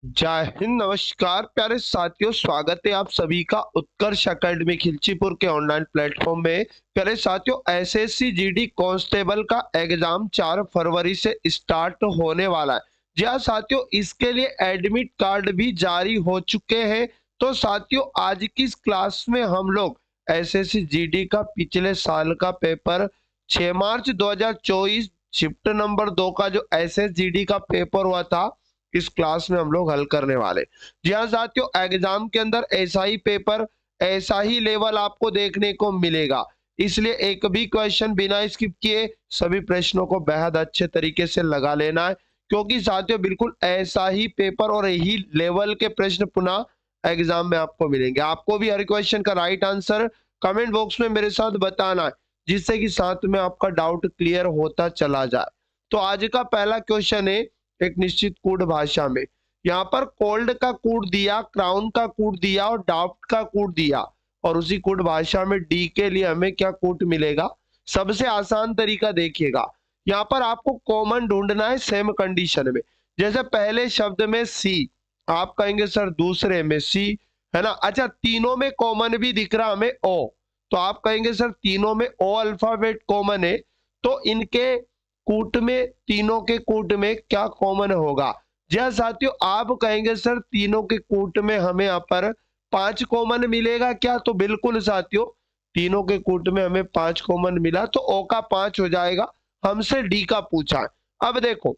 जय हिंद, नमस्कार प्यारे साथियों। स्वागत है आप सभी का उत्कर्ष एकेडमी खिलचीपुर के ऑनलाइन प्लेटफॉर्म में। प्यारे साथियों, एसएससी जीडी कांस्टेबल का एग्जाम 4 फरवरी से स्टार्ट होने वाला है। जी हाँ साथियों, इसके लिए एडमिट कार्ड भी जारी हो चुके हैं। तो साथियों, आज की इस क्लास में हम लोग एसएससी जीडी का पिछले साल का पेपर 6 मार्च 2024 शिफ्ट नंबर 2 का जो एसएसजीडी का पेपर हुआ था, इस क्लास में हम लोग हल करने वाले। जी हाँ साथियों, एग्जाम के अंदर ऐसा ही पेपर, ऐसा ही लेवल आपको देखने को मिलेगा। इसलिए एक भी क्वेश्चन बिना स्किप किए सभी प्रश्नों को बेहद अच्छे तरीके से लगा लेना है, क्योंकि साथियों बिल्कुल ऐसा ही पेपर और यही लेवल के प्रश्न पुनः एग्जाम में आपको मिलेंगे। आपको भी हर क्वेश्चन का राइट आंसर कमेंट बॉक्स में मेरे साथ बताना है, जिससे कि साथ में आपका डाउट क्लियर होता चला जाए। तो आज का पहला क्वेश्चन है एक निश्चित कूट भाषा में। यहाँ पर कोल्ड का कूट दिया, क्राउन का कूट दिया और डाफ्ट का कूट दिया, और उसी कूट भाषा में डी के लिए हमें क्या कूट मिलेगा। सबसे आसान तरीका देखिएगा, यहाँ पर आपको कॉमन ढूंढना है सेम कंडीशन में। जैसे पहले शब्द में सी, आप कहेंगे सर दूसरे में सी, है ना। अच्छा, तीनों में कॉमन भी दिख रहा हमें ओ, तो आप कहेंगे सर तीनों में ओ अल्फाबेट कॉमन है, तो इनके कूट में, तीनों के कूट में क्या कॉमन होगा। जी हाँ साथियों, आप कहेंगे सर तीनों के कूट में हमें यहाँ पर 5 कॉमन मिलेगा क्या। तो बिल्कुल साथियों, तीनों के कूट में हमें 5 कॉमन मिला, तो ओ का 5 हो जाएगा। हमसे डी का पूछा है। अब देखो,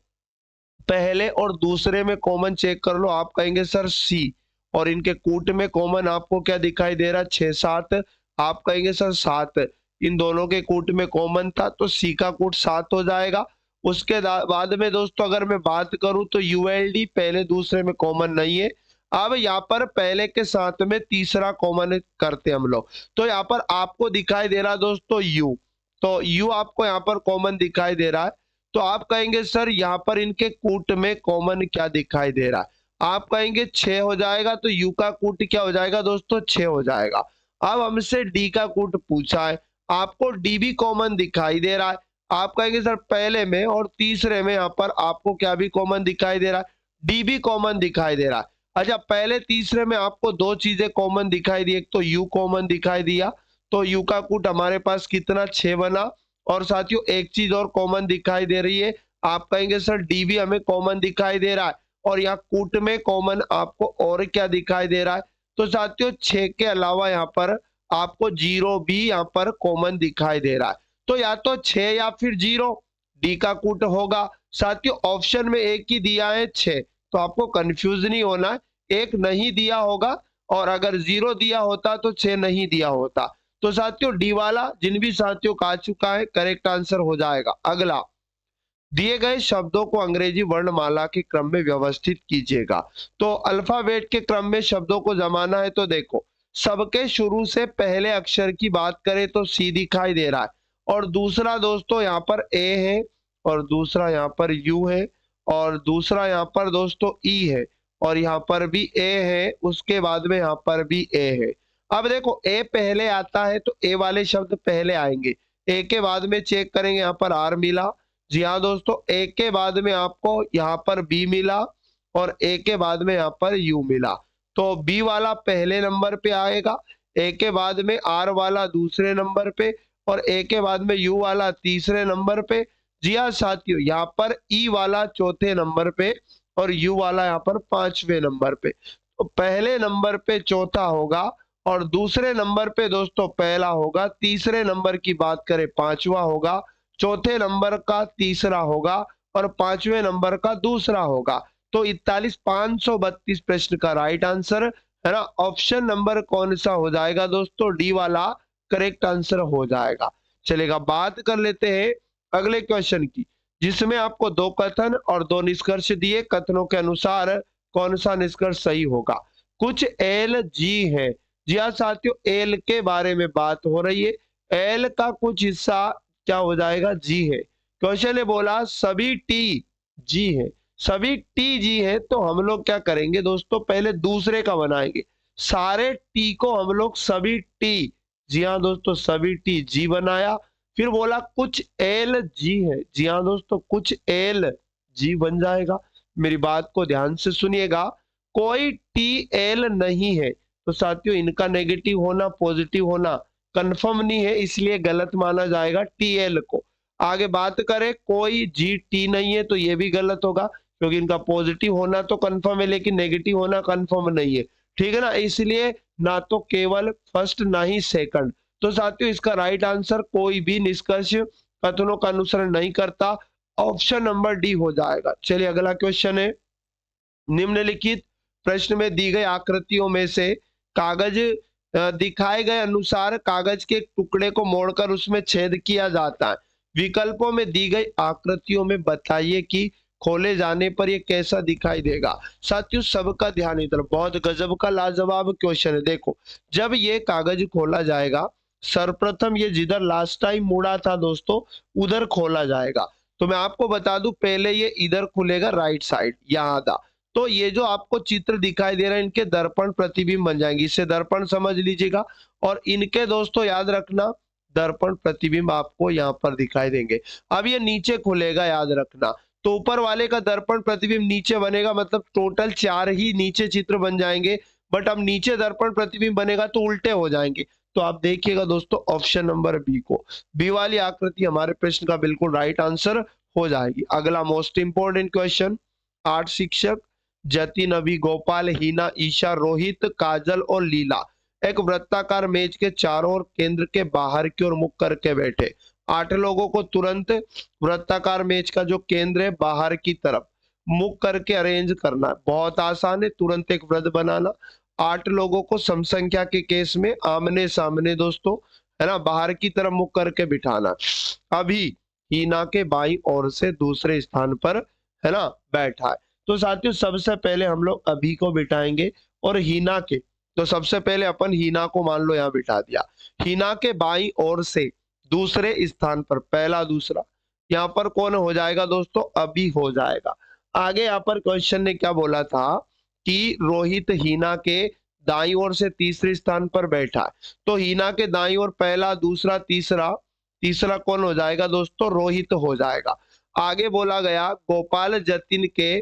पहले और दूसरे में कॉमन चेक कर लो। आप कहेंगे सर सी, और इनके कूट में कॉमन आपको क्या दिखाई दे रहा है, 6 7। आप कहेंगे सर 7, इन दोनों के कूट में कॉमन था, तो सी का कूट 7 हो जाएगा। उसके बाद में दोस्तों अगर मैं बात करूं तो यूएलडी पहले दूसरे में कॉमन नहीं है। अब यहाँ पर पहले के साथ में तीसरा कॉमन करते हम लोग, तो यहाँ पर आपको दिखाई दे रहा दोस्तों यू, तो यू आपको यहाँ पर कॉमन दिखाई दे रहा है। तो आप कहेंगे सर यहाँ पर इनके कूट में कॉमन क्या दिखाई दे रहा है। आप कहेंगे 6 हो जाएगा, तो यू का कूट क्या हो जाएगा दोस्तों, 6 हो जाएगा। अब हमसे डी का कूट पूछा है, आपको डी भी कॉमन दिखाई दे रहा है। आप कहेंगे सर पहले में और तीसरे में यहाँ पर आपको क्या भी कॉमन दिखाई दे रहा है, डी भी कॉमन दिखाई दे रहा है। अच्छा, पहले तीसरे में आपको दो चीजें कॉमन दिखाई दी, एक तो यू कॉमन दिखाई दिया, तो यू का कूट हमारे पास कितना 6 बना। और साथियों एक चीज और कॉमन दिखाई दे रही है, आप कहेंगे सर डी भी हमें कॉमन दिखाई दे रहा है, और यहाँ कूट में कॉमन आपको और क्या दिखाई दे रहा है। तो साथियों 6 के अलावा यहाँ पर आपको 0 भी यहाँ पर कॉमन दिखाई दे रहा है। तो या तो 6 या फिर 0 डी का कूट होगा। साथियों ऑप्शन में एक ही दिया है 6, तो आपको कंफ्यूज नहीं होना है, एक नहीं दिया होगा, और अगर 0 दिया होता तो 6 नहीं दिया होता। तो साथियों डी वाला जिन भी साथियों का आ चुका है करेक्ट आंसर हो जाएगा। अगला, दिए गए शब्दों को अंग्रेजी वर्णमाला के क्रम में व्यवस्थित कीजिएगा। तो अल्फाबेट के क्रम में शब्दों को जमाना है, तो देखो सबके शुरू से पहले अक्षर की बात करें तो सी दिखाई दे रहा है, और दूसरा दोस्तों यहाँ पर ए है, और दूसरा यहाँ पर यू है, और दूसरा यहाँ पर दोस्तों ई है, और यहाँ पर भी ए है, उसके बाद में यहाँ पर भी ए है। अब देखो ए पहले आता है तो ए वाले शब्द पहले आएंगे, ए के बाद में चेक करेंगे यहाँ पर आर मिला। जी हाँ दोस्तों, ए के बाद में आपको यहाँ पर बी मिला, और ए के बाद में यहाँ पर यू मिला, तो बी वाला पहले नंबर पे आएगा, ए के बाद में आर वाला दूसरे नंबर पे, और ए के बाद में यू वाला तीसरे नंबर पे। जी हाँ साथियों, यहाँ पर ई वाला चौथे नंबर पे, और यू वाला यहाँ पर 5वें नंबर पे। तो पहले नंबर पे चौथा होगा, और दूसरे नंबर पे दोस्तों पहला होगा, तीसरे नंबर की बात करें 5वां होगा, चौथे नंबर का तीसरा होगा, और 5वें नंबर का दूसरा होगा। तो 41,532 प्रश्न का राइट आंसर है ना, ऑप्शन नंबर कौन सा हो जाएगा दोस्तों, डी वाला करेक्ट आंसर हो जाएगा। चलेगा, बात कर लेते हैं अगले क्वेश्चन की, जिसमें आपको 2 कथन और 2 निष्कर्ष दिए। कथनों के अनुसार कौन सा निष्कर्ष सही होगा। कुछ एल जी है। जी हाँ साथियों, एल के बारे में बात हो रही है। एल का कुछ हिस्सा क्या हो जाएगा, जी है। क्वेश्चन ने बोला सभी टी जी है, सभी टी जी है, तो हम लोग क्या करेंगे दोस्तों, पहले दूसरे का बनाएंगे। सारे टी को हम लोग सभी टी, जी हाँ दोस्तों सभी टी जी बनाया। फिर बोला कुछ एल जी है, जी हाँ दोस्तों कुछ एल जी बन जाएगा। मेरी बात को ध्यान से सुनिएगा, कोई टी एल नहीं है। तो साथियों इनका नेगेटिव होना पॉजिटिव होना कंफर्म नहीं है, इसलिए गलत माना जाएगा टी एल को। आगे बात करें कोई जी टी नहीं है, तो ये भी गलत होगा, क्योंकि इनका पॉजिटिव होना तो कंफर्म है लेकिन नेगेटिव होना कंफर्म नहीं है। ठीक है ना, इसलिए ना तो केवल फर्स्ट ना ही सेकंड। तो साथियों इसका राइट आंसर कोई भी निष्कर्ष कथनों का अनुसरण नहीं करता, ऑप्शन नंबर डी हो जाएगा। चलिए अगला क्वेश्चन है, निम्नलिखित प्रश्न में दी गई आकृतियों में से कागज दिखाए गए अनुसार कागज के टुकड़े को मोड़कर उसमें छेद किया जाता है। विकल्पों में दी गई आकृतियों में बताइए कि खोले जाने पर ये कैसा दिखाई देगा। साथियों सबका ध्यान इधर, बहुत गजब का लाजवाब क्वेश्चन है। देखो जब ये कागज खोला जाएगा, सर्वप्रथम ये जिधर लास्ट टाइम मुड़ा था दोस्तों उधर खोला जाएगा। तो मैं आपको बता दूं, पहले ये इधर खुलेगा राइट साइड, यहाँ था। तो ये जो आपको चित्र दिखाई दे रहा है इनके दर्पण प्रतिबिंब बन जाएंगे, इससे दर्पण समझ लीजिएगा। और इनके दोस्तों याद रखना दर्पण प्रतिबिंब आपको यहाँ पर दिखाई देंगे। अब ये नीचे खुलेगा, याद रखना। तो ऊपर वाले का दर्पण प्रतिबिंब नीचे बनेगा, मतलब टोटल 4 ही नीचे चित्र बन जाएंगे। बट अब नीचे दर्पण प्रतिबिंब बनेगा तो उल्टे हो जाएंगे। तो आप देखिएगा दोस्तों ऑप्शन नंबर बी को, बी वाली आकृति हमारे प्रश्न का बिल्कुल राइट आंसर हो जाएगी। अगला मोस्ट इंपोर्टेंट क्वेश्चन, 8 शिक्षक जतिन, अभी, गोपाल, हीना, ईशा, रोहित, काजल और लीला एक वृत्ताकार मेज के चारों ओर केंद्र के बाहर की ओर मुख करके बैठे। 8 लोगों को तुरंत वृत्ताकार मेज का जो केंद्र है बाहर की तरफ मुख करके अरेंज करना है। बहुत आसान है, तुरंत एक वृत्त बनाना। 8 लोगों को समसंख्या के केस में आमने सामने दोस्तों, है ना, बाहर की तरफ मुख करके बिठाना। अभी हीना के बाईं ओर से दूसरे स्थान पर, है ना, बैठा है। तो साथियों सबसे पहले हम लोग अभी को बिठाएंगे और हीना के, तो सबसे पहले अपन हीना को मान लो यहाँ बिठा दिया। हीना के बाईं ओर से दूसरे स्थान पर पहला दूसरा, यहाँ पर कौन हो जाएगा दोस्तों, अभी हो जाएगा। आगे यहाँ पर क्वेश्चन ने क्या बोला था कि रोहित हीना के दाईं ओर से तीसरे स्थान पर बैठा है। तो हीना के दाईं ओर पहला दूसरा तीसरा, तीसरा कौन हो जाएगा दोस्तों, रोहित हो जाएगा। आगे बोला गया गोपाल जतिन के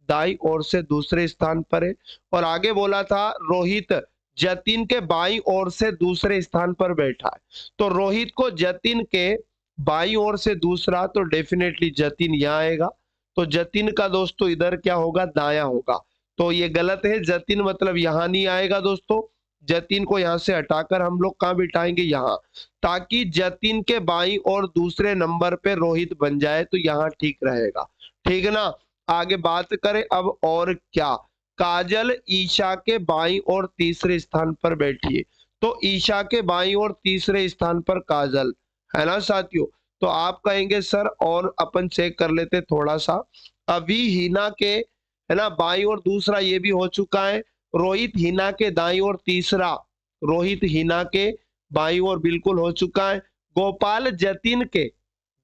दाईं ओर से दूसरे स्थान पर है, और आगे बोला था रोहित जतिन के बाईं ओर से दूसरे स्थान पर बैठा है। तो रोहित को जतिन के बाईं ओर से दूसरा, तो डेफिनेटली जतिन यहाँ आएगा। तो जतिन का दोस्तों इधर क्या होगा, दाया होगा। तो ये गलत है, जतिन मतलब यहाँ नहीं आएगा दोस्तों। जतिन को यहाँ से हटाकर हम लोग कहाँ बिठाएंगे, यहाँ, ताकि जतिन के बाईं और दूसरे नंबर पे रोहित बन जाए, तो यहाँ ठीक रहेगा। ठीक है ना। आगे बात करें अब और क्या, काजल ईशा के बाईं और तीसरे स्थान पर बैठी है। तो ईशा के बाईं और तीसरे स्थान पर काजल, है ना साथियों। तो आप कहेंगे सर और अपन चेक कर लेते थोड़ा सा, अभी हीना के, है ना, बाईं और दूसरा ये भी हो चुका है। रोहित हीना के दाईं और तीसरा, रोहित हीना के बाईं ओर बिल्कुल हो चुका है। गोपाल जतिन के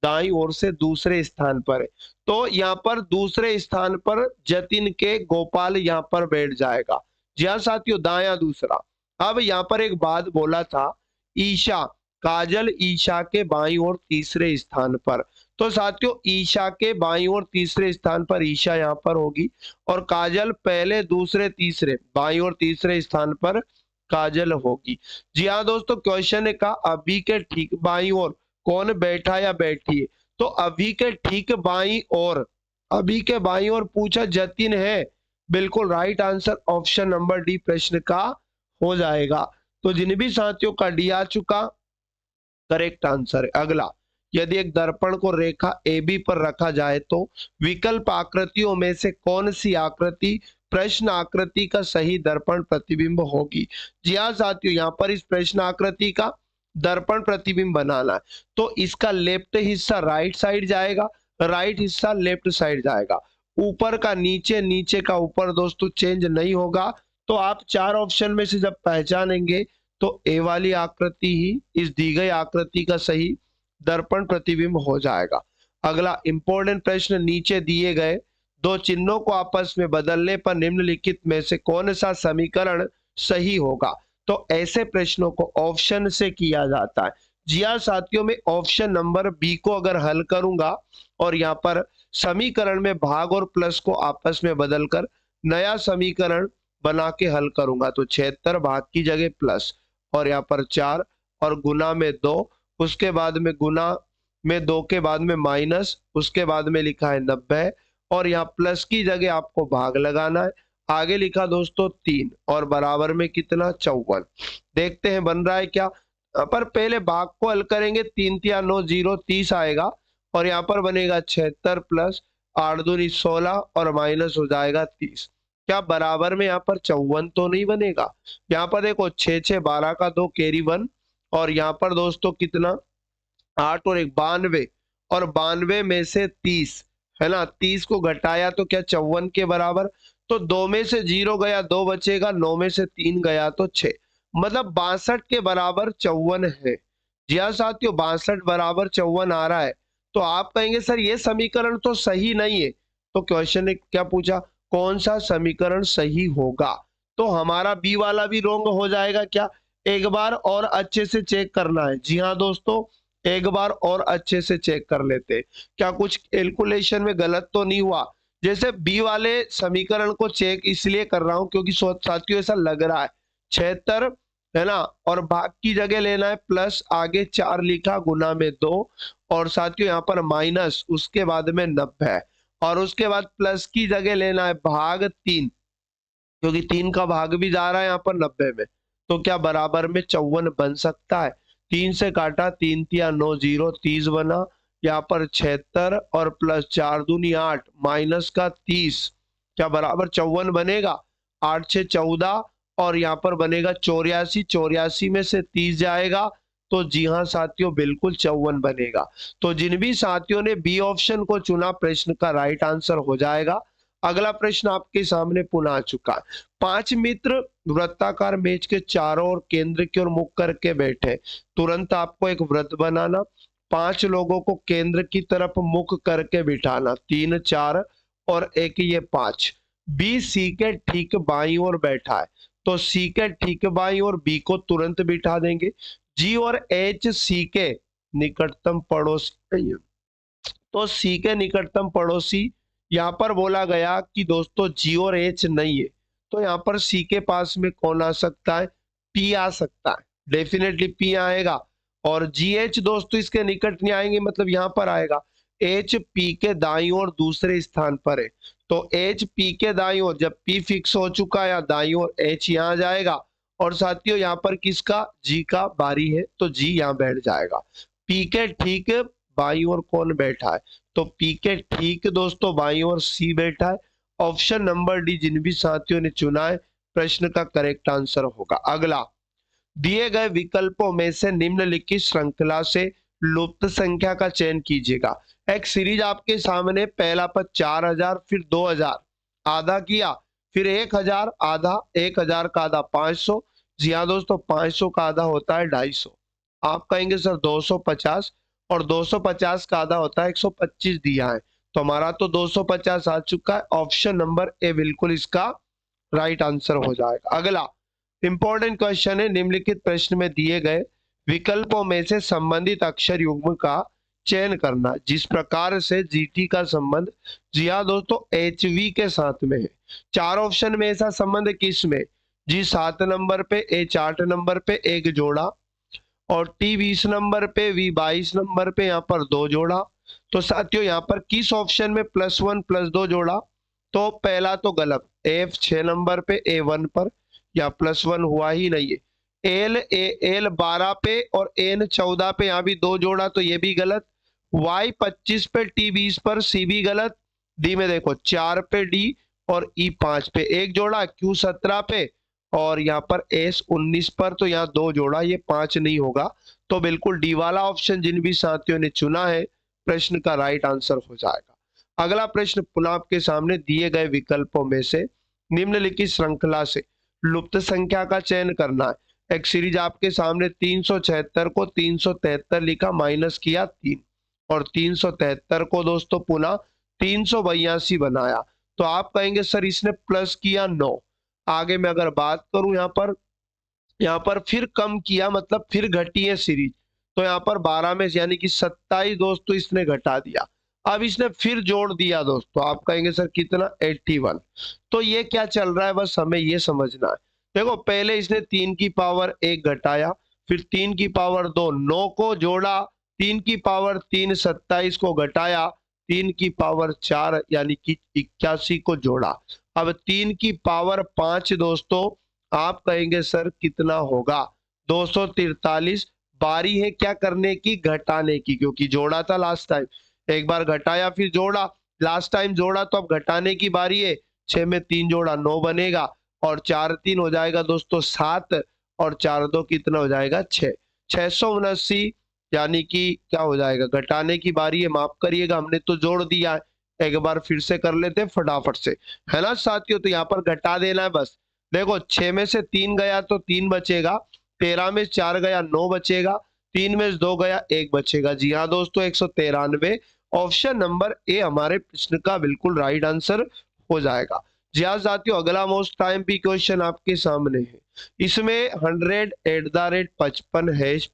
दाईं ओर से दूसरे स्थान पर है। तो यहाँ पर दूसरे स्थान पर जतिन के गोपाल यहाँ पर बैठ जाएगा। जी हाँ साथियों, दाया दूसरा। अब यहाँ पर एक बात बोला था, ईशा, काजल ईशा के बाईं ओर तीसरे स्थान पर। तो साथियों ईशा के बाईं ओर तीसरे स्थान पर ईशा यहाँ पर होगी, और काजल पहले दूसरे तीसरे बाईं ओर तीसरे स्थान पर काजल होगी। जी हाँ दोस्तों, क्वेश्चन ने कहा अभी के ठीक बाईं ओर कौन बैठा या बैठी है। तो अभी के ठीक बाईं ओर, अभी के बाईं ओर पूछा जतिन है, बिल्कुल right answer option number D प्रश्न का हो जाएगा। तो जिन भी साथियों का डी आ चुका, करेक्ट आंसर है। अगला, यदि एक दर्पण को रेखा AB पर रखा जाए तो विकल्प आकृतियों में से कौन सी आकृति प्रश्न आकृति का सही दर्पण प्रतिबिंब होगी। जी हाँ साथियों, यहाँ पर इस प्रश्न आकृति का दर्पण प्रतिबिंब बनाना है। तो इसका लेफ्ट हिस्सा राइट साइड जाएगा, राइट हिस्सा लेफ्ट साइड जाएगा। ऊपर का नीचे, नीचे का ऊपर दोस्तों चेंज नहीं होगा। तो आप 4 ऑप्शन में से जब पहचानेंगे तो ए वाली आकृति ही इस दी गई आकृति का सही दर्पण प्रतिबिंब हो जाएगा। अगला इंपॉर्टेंट प्रश्न, नीचे दिए गए दो चिन्हों को आपस में बदलने पर निम्नलिखित में से कौन सा समीकरण सही होगा। तो ऐसे प्रश्नों को ऑप्शन से किया जाता है। जी हाँ साथियों, में ऑप्शन नंबर बी को अगर हल करूंगा और यहाँ पर समीकरण में भाग और प्लस को आपस में बदलकर नया समीकरण बना के हल करूंगा। तो 76 भाग की जगह प्लस और यहाँ पर 4 और गुना में 2, उसके बाद में गुना में 2 के बाद में माइनस, उसके बाद में लिखा है 90 और यहाँ प्लस की जगह आपको भाग लगाना है। आगे लिखा दोस्तों 3 और बराबर में कितना 54। देखते हैं बन रहा है क्या। पर पहले भाग को हल करेंगे, 3 तिया 9 0 30 आएगा और यहाँ पर बनेगा 76 प्लस 8 दूनी 16 और माइनस हो जाएगा 30। क्या बराबर में यहाँ पर 54 तो नहीं बनेगा। यहाँ पर देखो 6 6 12 का 2 कैरी 1 और यहाँ पर दोस्तों कितना 8 और 1 92 और 92 में से 30 है ना, 30 को घटाया तो क्या 54 के बराबर। तो 2 में से 0 गया 2 बचेगा, 9 में से 3 गया तो 6, मतलब 62 के बराबर 54 है। जी हाँ साथियों, 62 बराबर 54 आ रहा है। तो आप कहेंगे सर ये समीकरण तो सही नहीं है। तो क्वेश्चन ने क्या पूछा, कौन सा समीकरण सही होगा। तो हमारा बी वाला भी रोंग हो जाएगा क्या। एक बार और अच्छे से चेक करना है। जी हाँ दोस्तों, एक बार और अच्छे से चेक कर लेते हैं क्या कुछ कैलकुलेशन में गलत तो नहीं हुआ। जैसे बी वाले समीकरण को चेक इसलिए कर रहा हूं क्योंकि साथियों ऐसा लग रहा है 76 है ना, और भाग की जगह लेना है प्लस, आगे 4 लिखा गुना में 2 और साथियों यहाँ पर माइनस, उसके बाद में 90 और उसके बाद प्लस की जगह लेना है भाग 3 क्योंकि 3 का भाग भी जा रहा है यहाँ पर 90 में। तो क्या बराबर में 54 बन सकता है। 3 से काटा, 3 तिया 9 0 30 बना, यहाँ पर 76 और प्लस 4 दूनी 8 माइनस का 30, क्या बराबर 54 बनेगा। 8 6 14 और यहाँ पर बनेगा 84, 84 में से 30 जाएगा तो जी हाँ साथियों बिल्कुल 54 बनेगा। तो जिन भी साथियों ने बी ऑप्शन को चुना प्रश्न का राइट आंसर हो जाएगा। अगला प्रश्न आपके सामने पुनः आ चुका है। 5 मित्र वृत्ताकार मेज के चारों ओर केंद्र की ओर मुख करके बैठे। तुरंत आपको एक वृत्त बनाना, 5 लोगों को केंद्र की तरफ मुख करके बिठाना, 3 4 और एक ये 5। बी सी के ठीक बाईं ओर बैठा है तो सी के ठीक बाईं ओर बी को तुरंत बिठा देंगे। जी और एच सी के निकटतम पड़ोसी नहीं है तो सी के निकटतम पड़ोसी, यहाँ पर बोला गया कि दोस्तों जी और एच नहीं है तो यहाँ पर सी के पास में कौन आ सकता है, पी आ सकता है, डेफिनेटली पी आएगा। और जी एच दोस्तों इसके निकट नहीं आएंगे, मतलब यहाँ पर आएगा। एच पी के दाईं ओर दूसरे स्थान पर है तो एच पी के दाईं ओर, जब पी फिक्स हो चुका है दाईं ओर एच यहाँ जाएगा और साथियों यहाँ पर किसका, जी का बारी है तो जी यहाँ बैठ जाएगा। पी के ठीक बाईं ओर कौन बैठा है, तो पी के ठीक दोस्तों बाईं ओर सी बैठा है। ऑप्शन नंबर डी जिन भी साथियों ने चुना है प्रश्न का करेक्ट आंसर होगा। अगला, दिए गए विकल्पों में से निम्नलिखित श्रृंखला से लुप्त संख्या का चयन कीजिएगा। एक सीरीज आपके सामने, पहला पद 4000 फिर 2000 आधा किया, फिर 1000 आधा, 1000 का आधा 500। जी हाँ दोस्तों, 500 का आधा होता है 250। आप कहेंगे सर 250 और 250 का आधा होता है 125 दिया है तो हमारा तो 250 आ चुका है। ऑप्शन नंबर ए बिल्कुल इसका राइट आंसर हो जाएगा। अगला इंपॉर्टेंट क्वेश्चन है, निम्नलिखित प्रश्न में दिए गए विकल्पों में से संबंधित अक्षर युग्म का चयन करना जिस प्रकार से जीटी का संबंध, जी हाँ दोस्तों एचवी के साथ में है। 4 ऑप्शन में ऐसा संबंध किस में, जी 7 नंबर पे, एच 8 नंबर पे एक जोड़ा और टी 20 नंबर पे, वी 22 नंबर पे यहाँ पर 2 जोड़ा। तो साथियों यहाँ पर किस ऑप्शन में +1 +2 जोड़ा, तो पहला तो गलत, एफ 6 नंबर पे ए 1 पर या +1 हुआ ही नहीं है। एल 12 पे और एन 14 पे यहाँ भी 2 जोड़ा तो ये भी गलत। वाई 25 पे, टी 20 पर, सी भी गलत। डी में देखो 4 पे डी और ई 5 पे एक जोड़ा, क्यू 17 पे और यहाँ पर एस 19 पर, तो यहाँ 2 जोड़ा, ये 5 नहीं होगा। तो बिल्कुल डी वाला ऑप्शन जिन भी साथियों ने चुना है प्रश्न का राइट आंसर हो जाएगा। अगला प्रश्न पुनः आपके सामने, दिए गए विकल्पों में से निम्नलिखित श्रृंखला से लुप्त संख्या का चयन करना है। एक सीरीज आपके सामने, 376 को 373 लिखा, माइनस किया 3 और 373 को दोस्तों पुनः 382 बनाया। तो आप कहेंगे सर इसने प्लस किया 9। आगे मैं अगर बात करूं यहाँ पर फिर कम किया, मतलब फिर घटी है सीरीज, तो यहाँ पर 12 में यानी कि 27 दोस्तों इसने घटा दिया। अब इसने फिर जोड़ दिया दोस्तों, आप कहेंगे सर कितना 81। तो ये क्या चल रहा है, बस हमें ये समझना है। देखो पहले इसने 3 की पावर 1 घटाया, फिर 3 की पावर 2 9 को जोड़ा, 3 की पावर 3 27 को घटाया, 3 की पावर 4 यानी कि 81 को जोड़ा। अब 3 की पावर 5 दोस्तों, आप कहेंगे सर कितना होगा, 243। बारी है क्या करने की, घटाने की, क्योंकि जोड़ा था लास्ट टाइम, एक बार घटाया फिर जोड़ा, लास्ट टाइम जोड़ा तो अब घटाने की बारी है। 6 में 3 जोड़ा 9 बनेगा, और 4 3 हो जाएगा दोस्तों 7, और 4 2 कितना हो जाएगा 6। 679 यानी कि क्या हो जाएगा, घटाने की बारी है, माफ करिएगा हमने तो जोड़ दिया है। एक बार फिर से कर लेते हैं फटाफट से, है ना साथियों। तो यहाँ पर घटा देना है बस। देखो 6 में से 3 गया तो 3 बचेगा, 13 में 4 गया 9 बचेगा, 3 में 2 गया 1 बचेगा। जी हाँ दोस्तों 193। ऑप्शन नंबर ए हमारे प्रश्न का बिल्कुल राइट आंसर हो जाएगा। जी हाँ साथियों, अगला मोस्ट टाइम पी क्वेश्चन आपके सामने है। इसमें 100 @ 55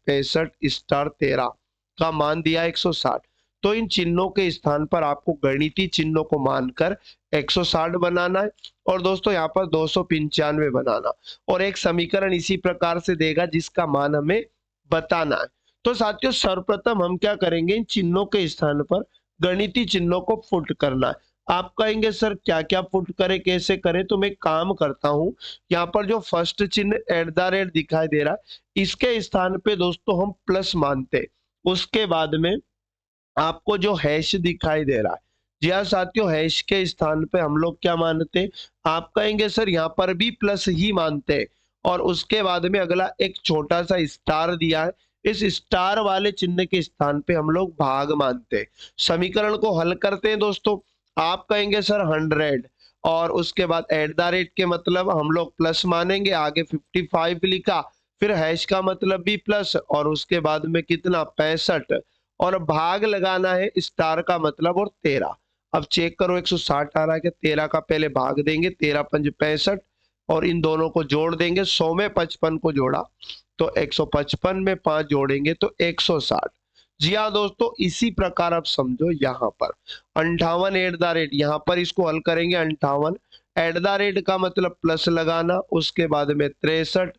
#65 का मान दिया 160। तो इन चिन्हों के स्थान पर आपको गणितीय चिन्हों को मानकर 160 बनाना है, और दोस्तों यहाँ पर 295 बनाना, और एक समीकरण इसी प्रकार से देगा जिसका मान हमें बताना है। तो साथियों सर्वप्रथम हम क्या करेंगे, इन चिन्हों के स्थान पर गणितीय चिन्हों को पुट करना है। आप कहेंगे सर क्या क्या पुट करें, कैसे करें, तो मैं काम करता हूं। यहाँ पर जो फर्स्ट चिन्ह @ दिखाई दे रहा है, इसके स्थान पे दोस्तों हम प्लस मानते, उसके बाद में आपको जो हैश दिखाई दे रहा है, जी हाँ साथियों, हैश के स्थान पे हम लोग क्या मानते, आप कहेंगे सर यहाँ पर भी प्लस ही मानते हैं, और उसके बाद में अगला एक छोटा सा स्टार दिया है, इस स्टार वाले चिन्ह के स्थान पे हम लोग भाग मानते हैं। समीकरण को हल करते हैं दोस्तों। आप कहेंगे सर 100, और उसके बाद @ के मतलब हम लोग प्लस मानेंगे, आगे 55 लिखा, फिर हैश का मतलब भी प्लस, और उसके बाद में कितना 65, और भाग लगाना है स्टार का मतलब, और 13। अब चेक करो 160 आ रहा है कि 13 का पहले भाग देंगे, 13 × 5 = 65, और इन दोनों को जोड़ देंगे। 100 में 55 को जोड़ा तो 155 में 5 जोड़ेंगे तो 160। जी हाँ दोस्तों, इसी प्रकार आप समझो यहाँ पर 58 @ यहाँ पर इसको हल करेंगे 58, @ का मतलब प्लस लगाना, उसके बाद में 63,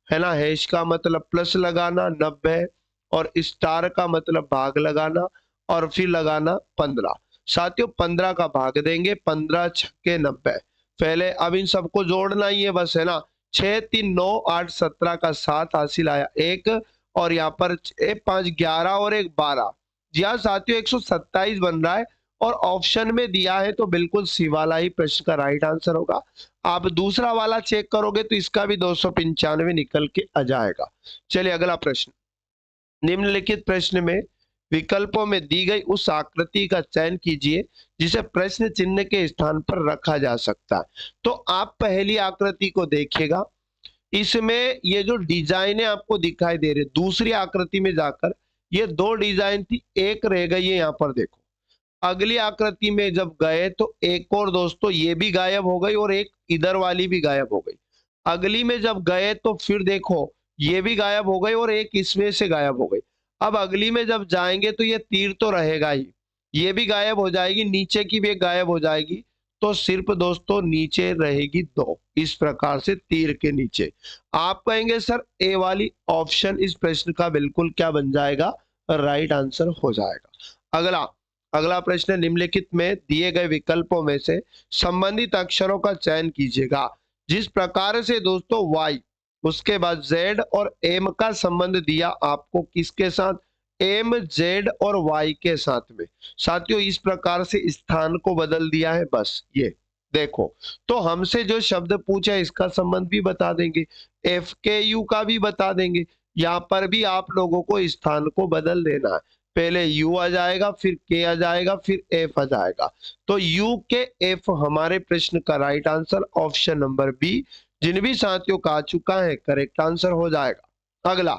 है ना, हैश का मतलब प्लस लगाना 90, और स्टार का मतलब भाग लगाना, और फिर लगाना 15। साथियों 15 का भाग देंगे, 15 छक्के 90। पहले अब इन सबको जोड़ना ही है बस, है ना। 6 3 9 8 17 का 7 हासिल आया 1, और यहाँ पर 5 11 और 1 12। जी हाँ साथियों 127 बन रहा है, और ऑप्शन में दिया है तो बिल्कुल सी वाला ही प्रश्न का राइट आंसर होगा। आप दूसरा वाला चेक करोगे तो इसका भी 295 निकल के आ जाएगा। चलिए अगला प्रश्न। निम्नलिखित प्रश्न में विकल्पों में दी गई उस आकृति का चयन कीजिए जिसे प्रश्न चिन्ह के स्थान पर रखा जा सकता है। तो आप पहली आकृति को देखिएगा, इसमें ये जो डिजाइन है आपको दिखाई दे रहे, दूसरी आकृति में जाकर ये 2 डिजाइन थी, एक रह गई है, यहाँ पर देखो। अगली आकृति में जब गए तो एक और दोस्तों ये भी गायब हो गई, और एक इधर वाली भी गायब हो गई। अगली में जब गए तो फिर देखो ये भी गायब हो गई, और एक इसमें से गायब हो गई। अब अगली में जब जाएंगे तो ये तीर तो रहेगा ही, ये भी गायब हो जाएगी, नीचे की भी एक गायब हो जाएगी, तो सिर्फ दोस्तों नीचे रहेगी 2, इस प्रकार से तीर के नीचे। आप कहेंगे सर ए वाली ऑप्शन इस प्रश्न का बिल्कुल क्या बन जाएगा, राइट आंसर हो जाएगा। अगला प्रश्न, निम्नलिखित में दिए गए विकल्पों में से संबंधित अक्षरों का चयन कीजिएगा। जिस प्रकार से दोस्तों y, उसके बाद z और m का संबंध दिया आपको किसके साथ, m z और y के साथ में। साथियों इस प्रकार से स्थान को बदल दिया है, बस ये देखो। तो हमसे जो शब्द पूछा है इसका संबंध भी बता देंगे, f के u का भी बता देंगे। यहाँ पर भी आप लोगों को स्थान को बदल देना है, पहले u आ जाएगा, फिर k आ जाएगा, फिर f आ जाएगा। तो u के f हमारे प्रश्न का right answer option number B, जिन भी साथियों का आ चुका है करेक्ट आंसर हो जाएगा। अगला,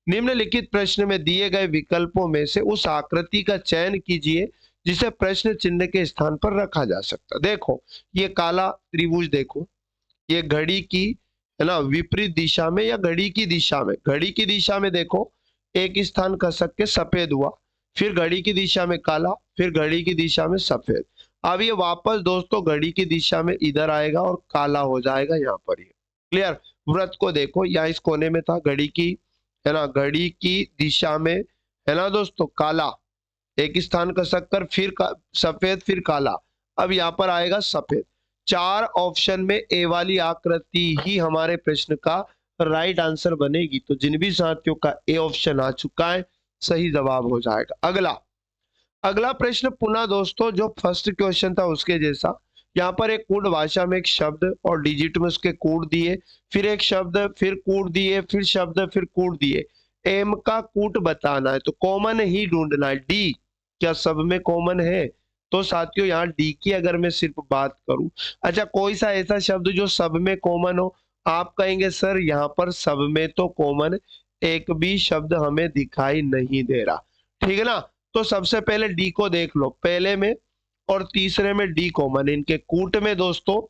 निम्नलिखित प्रश्न में दिए गए विकल्पों में से उस आकृति का चयन कीजिए जिसे प्रश्न चिन्ह के स्थान पर रखा जा सकता। देखो ये काला त्रिभुज, देखो ये घड़ी की, है ना, विपरीत दिशा में या घड़ी की दिशा में, घड़ी की दिशा में देखो एक स्थान खसक के सफेद हुआ, फिर घड़ी की दिशा में काला, फिर घड़ी की दिशा में सफेद। अब ये वापस दोस्तों घड़ी की दिशा में इधर आएगा और काला हो जाएगा यहाँ पर। ये क्लियर। वृत्त को देखो, यहाँ इस कोने में था घड़ी की, है ना, घड़ी की दिशा में, है ना दोस्तों, काला, एक स्थान खसक कर फिर सफेद फिर काला, अब यहाँ पर आएगा सफेद। चार ऑप्शन में ए वाली आकृति ही हमारे प्रश्न का राइट आंसर बनेगी। तो जिन भी साथियों का ए ऑप्शन आ चुका है, सही जवाब हो जाएगा। अगला अगला प्रश्न पुनः दोस्तों जो फर्स्ट क्वेश्चन था उसके जैसा। यहाँ पर एक कूट भाषा में एक शब्द और डिजिट में उसके कूट दिए, फिर एक शब्द, फिर कूट दिए, फिर शब्द, फिर कूट दिए। एम का कूट बताना है, तो कॉमन ही ढूंढना है। डी क्या सब में कॉमन है? तो साथियों यहाँ डी की अगर मैं सिर्फ बात करूं, अच्छा कोई सा ऐसा शब्द जो सब में कॉमन हो? आप कहेंगे सर यहाँ पर सब में तो कॉमन एक भी शब्द हमें दिखाई नहीं दे रहा, ठीक है ना। तो सबसे पहले डी को देख लो, पहले में और तीसरे में डी कॉमन, इनके कूट में दोस्तों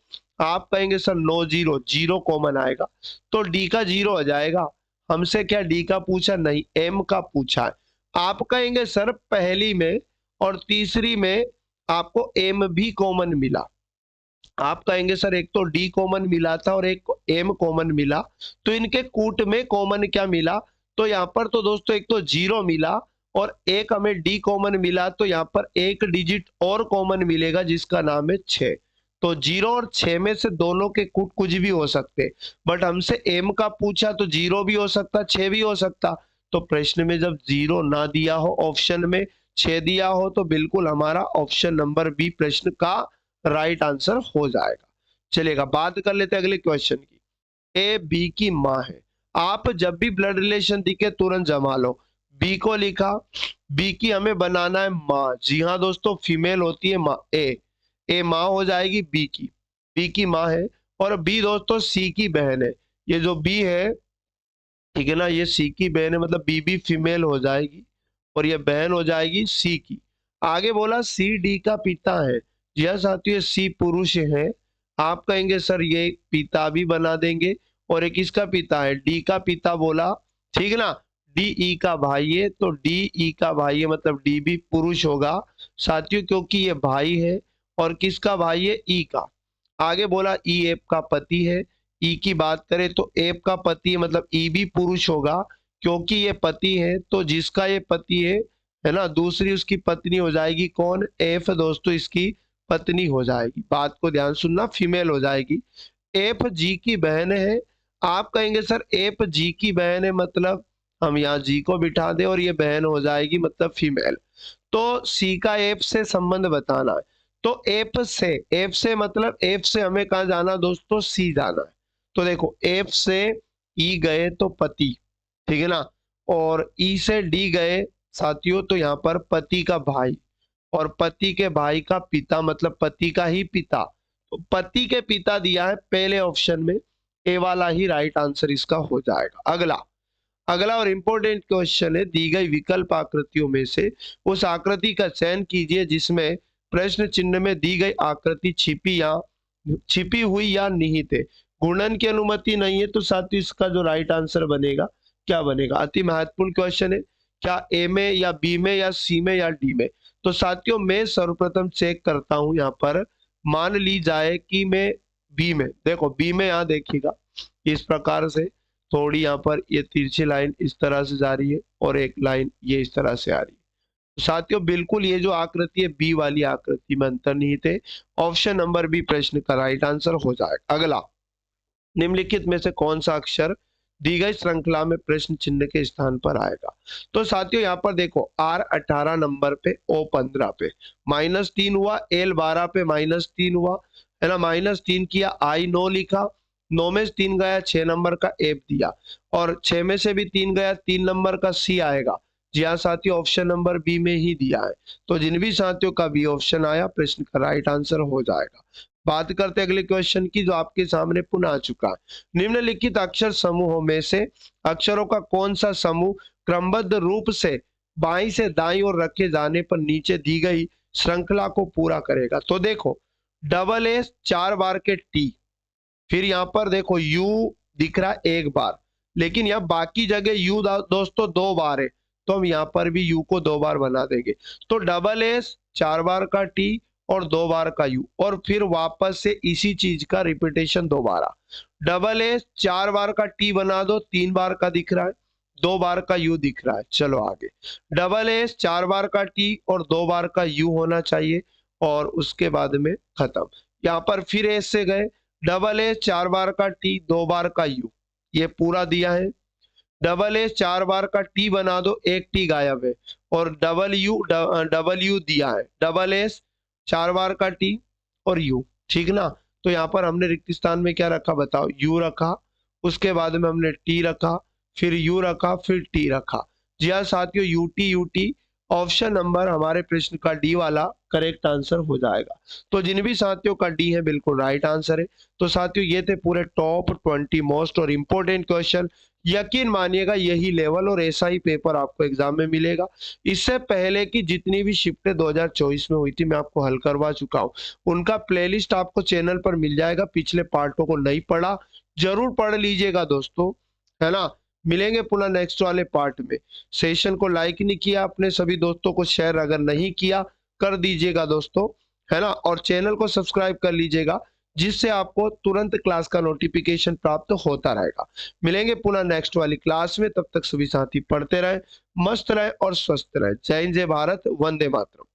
आप कहेंगे sir no zero, zero common आएगा, तो डी का जीरो हो जाएगा। हमसे क्या डी का पूछा? नहीं, एम का पूछा है। आप कहेंगे सर पहली में और तीसरी में आपको एम भी कॉमन मिला। आप कहेंगे सर एक तो डी कॉमन मिला था और एक एम कॉमन मिला, तो इनके कूट में कॉमन क्या मिला? तो यहाँ पर तो दोस्तों एक तो जीरो मिला और एक हमें डी कॉमन मिला, तो यहाँ पर एक डिजिट और कॉमन मिलेगा जिसका नाम है 6। तो 0 और 6 में से दोनों के कूट कुछ भी हो सकते, बट हमसे एम का पूछा तो 0 भी हो सकता, 6 भी हो सकता। तो प्रश्न में जब 0 ना दिया हो, ऑप्शन में 6 दिया हो, तो बिल्कुल हमारा ऑप्शन नंबर बी प्रश्न का राइट आंसर हो जाएगा। चलेगा, बात कर लेते हैं अगले क्वेश्चन की। ए बी की माँ है। आप जब भी ब्लड रिलेशन दिखे तुरंत जमा लो। बी को लिखा, बी की हमें बनाना है माँ। जी हाँ दोस्तों, फीमेल होती है माँ। ए माँ हो जाएगी बी की माँ है। और बी दोस्तों सी की बहन है। ये जो बी है, ठीक है ना, ये सी की बहन है, मतलब बी भी फीमेल हो जाएगी और ये बहन हो जाएगी सी की। आगे बोला सी डी का पिता है। जी हाँ साथियों, सी पुरुष है। आप कहेंगे सर ये पिता भी बना देंगे, और एक किसका पिता है? डी का पिता बोला, ठीक है ना। डी ई का भाई है, तो डी ई का भाई है, मतलब डी भी पुरुष होगा साथियों, क्योंकि ये भाई है। और किसका भाई है? ई का। आगे बोला ई एफ का पति है। ई की बात करें तो एफ का पति है, मतलब ई भी पुरुष होगा क्योंकि ये पति है। तो जिसका ये पति है ना, दूसरी उसकी पत्नी हो जाएगी कौन? एफ दोस्तों इसकी पत्नी हो जाएगी। बात को ध्यान सुनना, फीमेल हो जाएगी। एफ जी की बहन है। आप कहेंगे सर एफ जी की बहन है, मतलब हम यहाँ जी को बिठा दे और ये बहन हो जाएगी, मतलब फीमेल। तो सी का एफ से संबंध बताना है। तो एफ से मतलब एफ से हमें कहाँ जाना दोस्तों? सी जाना है। तो देखो एफ से ई गए तो पति, ठीक है ना, और ई से डी गए साथियों, तो यहाँ पर पति का भाई, और पति के भाई का पिता, मतलब पति का ही पिता। तो पति के पिता दिया है पहले ऑप्शन में, ए वाला ही राइट आंसर इसका हो जाएगा। अगला और इंपॉर्टेंट क्वेश्चन है, दी गई विकल्प आकृतियों में से उस आकृति का चयन कीजिए जिसमें प्रश्न चिन्ह में दी गई आकृति छिपी हुई या निहित है। गुणन की अनुमति नहीं है, तो साथियों इसका जो राइट आंसर बनेगा क्या बनेगा? अति महत्वपूर्ण क्वेश्चन है। क्या ए में या बी में या सी में या डी में? तो साथियों मैं सर्वप्रथम चेक करता हूं यहाँ पर। मान ली जाए कि मैं बी में, देखो बी में यहाँ देखिएगा इस प्रकार से थोड़ी यहाँ पर ये तिरछी लाइन इस तरह से जा रही है और एक लाइन ये इस तरह से आ रही है। तो साथियों बिल्कुल ये जो आकृति है बी वाली आकृति में अंतर्निहित है। ऑप्शन नंबर बी प्रश्न का राइट आंसर हो जाएगा। अगला, निम्नलिखित में से कौन सा अक्षर दी गई श्रृंखला में प्रश्न चिन्ह के स्थान पर आएगा? तो साथियों यहाँ पर देखो R 18 नंबर पे, O 15 पे, -3 हुआ, L 12 पे -3 हुआ, है ना, -3 किया, I 9 लिखा, 9 में से 3 गया, 6 नंबर का F दिया, और 6 में से भी 3 गया, 3 नंबर का C आएगा। जी हाँ साथियों, ऑप्शन नंबर बी में ही दिया है। तो जिन भी साथियों का बी ऑप्शन आया प्रश्न का राइट आंसर हो जाएगा। बात करते हैं अगले क्वेश्चन की जो आपके सामने पुनः आ चुका है। निम्नलिखित अक्षर समूहों में से अक्षरों का कौन सा समूह क्रमबद्ध रूप से बाईं से दाईं ओर रखे जाने पर नीचे दी गई श्रृंखला को पूरा करेगा? तो देखो डबल एस 4 बार के टी, फिर यहाँ पर देखो यू दिख रहा है 1 बार, लेकिन यहाँ बाकी जगह यू दोस्तों 2 बार है। तो हम यहाँ पर भी यू को 2 बार बना देंगे। तो डबल एस 4 बार का टी और 2 बार का यू, और फिर वापस से इसी चीज का रिपीटेशन दोबारा। डबल एस 4 बार का टी बना दो, 3 बार का दिख रहा है, 2 बार का यू दिख रहा है। चलो आगे, डबल एस 4 बार का टी और 2 बार का यू होना चाहिए, और उसके बाद में खत्म। यहाँ पर फिर एस से गए, डबल एस 4 बार का टी 2 बार का यू, ये पूरा दिया है। डबल एस 4 बार का टी बना दो, एक टी गायब है, और डबल यू दिया है। डबल एस 4 बार का टी और यू, ठीक ना। तो यहाँ पर हमने रिक्त स्थान में क्या रखा बताओ, यू रखा, उसके बाद में हमने टी रखा, फिर यू रखा, फिर टी रखा। जी हाँ साथियों, यूटी ऑप्शन नंबर हमारे प्रश्न का डी वाला करेक्ट आंसर हो जाएगा। तो जिन भी साथियों का डी है बिल्कुल राइट आंसर है। तो साथियों ये थे पूरे टॉप 20 मोस्ट और इम्पोर्टेंट क्वेश्चन। यकीन मानिएगा यही लेवल और ऐसा ही पेपर आपको एग्जाम में मिलेगा। इससे पहले की जितनी भी शिफ्टें 2024 में हुई थी मैं आपको हल करवा चुका हूँ, उनका प्लेलिस्ट आपको चैनल पर मिल जाएगा। पिछले पार्टों को नहीं पढ़ा जरूर पढ़ लीजिएगा दोस्तों, है ना। मिलेंगे पुनः नेक्स्ट वाले पार्ट में। सेशन को लाइक नहीं किया, अपने सभी दोस्तों को शेयर अगर नहीं किया कर दीजिएगा दोस्तों, है ना। और चैनल को सब्सक्राइब कर लीजिएगा, जिससे आपको तुरंत क्लास का नोटिफिकेशन प्राप्त होता रहेगा। मिलेंगे पुनः नेक्स्ट वाली क्लास में, तब तक सभी साथी पढ़ते रहे, मस्त रहे और स्वस्थ रहे। जय हिंद, जय भारत, वंदे मातरम।